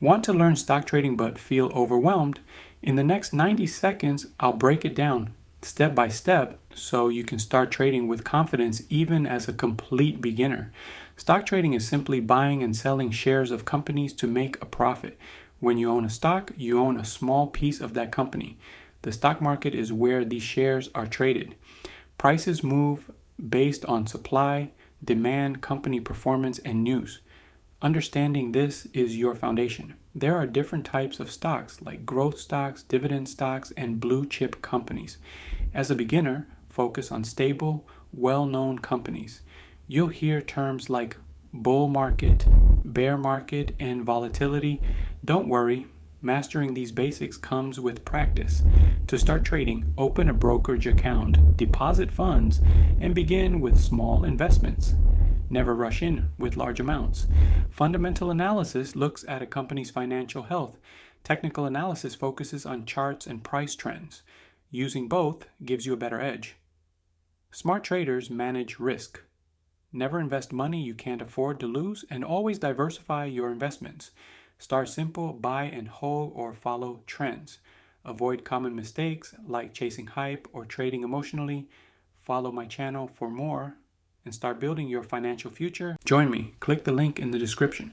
Want to learn stock trading but feel overwhelmed? In the next 90 seconds, I'll break it down step by step so you can start trading with confidence even as a complete beginner. Stock trading is simply buying and selling shares of companies to make a profit. When you own a stock, you own a small piece of that company. The stock market is where these shares are traded. Prices move based on supply, demand, company performance, and news. Understanding this is your foundation. There are different types of stocks like growth stocks, dividend stocks, and blue chip companies. As a beginner, focus on stable, well-known companies. You'll hear terms like bull market, bear market, and volatility. Don't worry, mastering these basics comes with practice. To start trading, open a brokerage account, deposit funds, and begin with small investments. Never rush in with large amounts. Fundamental analysis looks at a company's financial health. Technical analysis focuses on charts and price trends. Using both gives you a better edge. Smart traders manage risk. Never invest money you can't afford to lose, and always diversify your investments. Start simple, buy and hold or follow trends. Avoid common mistakes like chasing hype or trading emotionally. Follow my channel for more and start building your financial future. Join me. Click the link in the description.